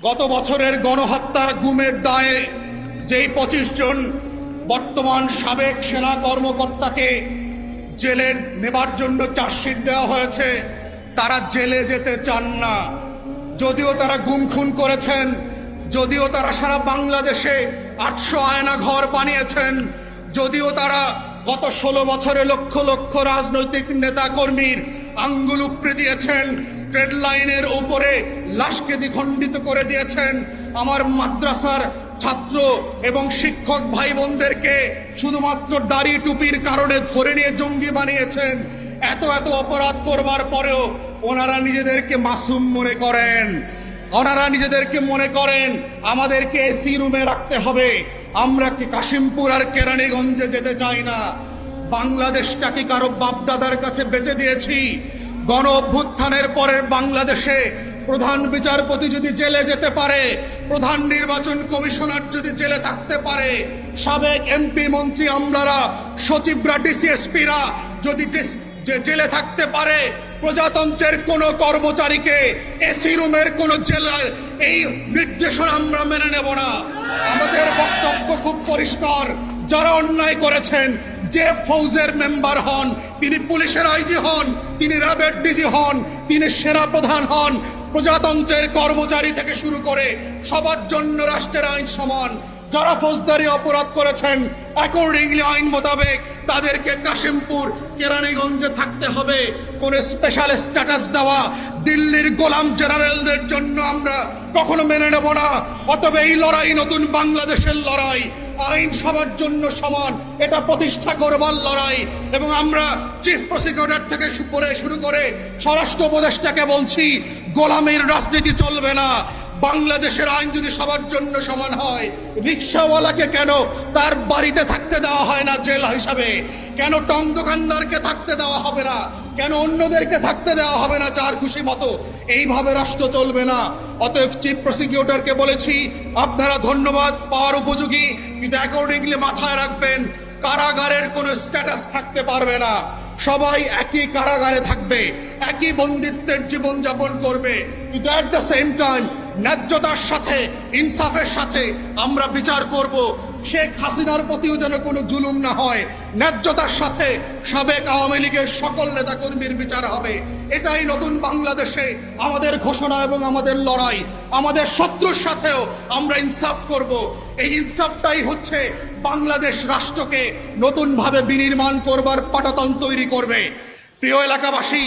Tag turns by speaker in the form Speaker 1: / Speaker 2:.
Speaker 1: গত বছরের গণহত্যা গুমের দায়ে যেই 25 জন বর্তমান সাবেক সেনা কর্মকর্তাকে জেলে নেবার জন্য চার্জশিট দেওয়া হয়েছে, তারা জেলে যেতে চান না। যদিও তারা গুম খুন করেছেন, যদিও তারা সারা বাংলাদেশে 800 আয়না ঘর বানিয়েছেন, যদিও তারা গত 16 বছরে লক্ষ লক্ষ রাজনৈতিক নেতা কর্মীর আঙ্গুল উপড়ে দিয়েছেন, ট্রেড লাইনের উপরে লাশকে দ্বিখণ্ডিত করে দিয়েছেন, আমার মাদ্রাসার ছাত্র এবং শিক্ষক ভাই বোনদেরকে শুধুমাত্র দাড়ি টুপির কারণে ধরে নিয়ে জঙ্গি বানিয়েছেন। এত এত অপরাধ করবার পরেও ওনারা নিজেদেরকে মাসুম মনে করেন, ওনারা নিজেদেরকে মনে করেন আমাদেরকে এসি রুমে রাখতে হবে। আমরা কি কাশিমপুর আর কেরানীগঞ্জে যেতে চাই না। বাংলাদেশটাকে কারো বাপদাদার কাছে বেচে দিয়েছি। গণ অভ্যুত্থানের পরের বাংলাদেশে প্রধান বিচারপতি যদি জেলে যেতে পারে, প্রধান নির্বাচন কমিশনার যদি জেলে থাকতে পারে, সাবেক এমপি মন্ত্রী আমলারা, সচিবরা, ডিসিএসপিরা যদি জেলে থাকতে পারে, প্রজাতন্ত্রের কোন কর্মচারীকে এসি রুমের কোন জেলার এই নির্দেশনা আমরা মেনে নেব না। আমাদের বক্তব্য খুব পরিষ্কার, যারা অন্যায় করেছেন, যে ফৌজের মেম্বার হন, তিনি পুলিশের আইজি হন, তিনি র্যাবের ডিজি হন, তিনি সেনা প্রধান হন, প্রজাতন্ত্রের কর্মচারী থেকে শুরু করে সবার জন্য রাষ্ট্রের আইন সমান। যারা ফৌজদারি অপরাধ করেছেন অ্যাকর্ডিংলি আইন মোতাবেক তাদেরকে কাশিমপুর কেরানীগঞ্জে থাকতে হবে। কোন স্পেশাল স্ট্যাটাস দেওয়া দিল্লির গোলাম জেনারেলদের জন্য আমরা কখনো মেনে নেব না। অতএব এই লড়াই নতুন বাংলাদেশের লড়াই, আইন সবার জন্য সমান, এটা প্রতিষ্ঠা করবার লড়াই। এবং আমরা চিফ প্রসিকিউটর থেকে শুরু করে স্বরাষ্ট্র উপদেষ্টাকে বলছি, গোলামের রাজনীতি চলবে না। বাংলাদেশের আইন যদি সবার জন্য সমান হয়, রিক্সাওয়ালাকে কেন তার বাড়িতে থাকতে দেওয়া হয় না জেল হিসাবে? কেন টং দোকানদারকে থাকতে দেওয়া হবে না? কেন অন্যদেরকে থাকতে দেওয়া হবে না যার খুশি মতো? এইভাবে রাষ্ট্র চলবে না। অতএব চিফ প্রসিকিউটরকে বলেছি, আপনারা ধন্যবাদ পাওয়ার উপযোগী, কিন্তু অ্যাকর্ডিংলি মাথায় রাখবেন কারাগারের কোনো স্ট্যাটাস থাকতে পারবে না। সবাই একই কারাগারে থাকবে, একই বন্দিত্বের জীবনযাপন করবে, কিন্তু অ্যাট দ্য সেম টাইম ন্যায্যতার সাথে, ইনসাফের সাথে আমরা বিচার করব। শেখ হাসিনার প্রতিও যেন কোনো জুলুম না হয়। ন্যায্যতার সাথে সাবেক আওয়ামী লীগের সকল নেতাকর্মীর বিচার হবে। এটাই নতুন বাংলাদেশে আমাদের ঘোষণা এবং আমাদের লড়াই। আমাদের শত্রুর সাথেও আমরা ইনসাফ করব। এই ইনসাফটাই হচ্ছে বাংলাদেশ রাষ্ট্রকে নতুনভাবে বিনির্মাণ করবার পাটাতন তৈরি করবে। প্রিয় এলাকাবাসী,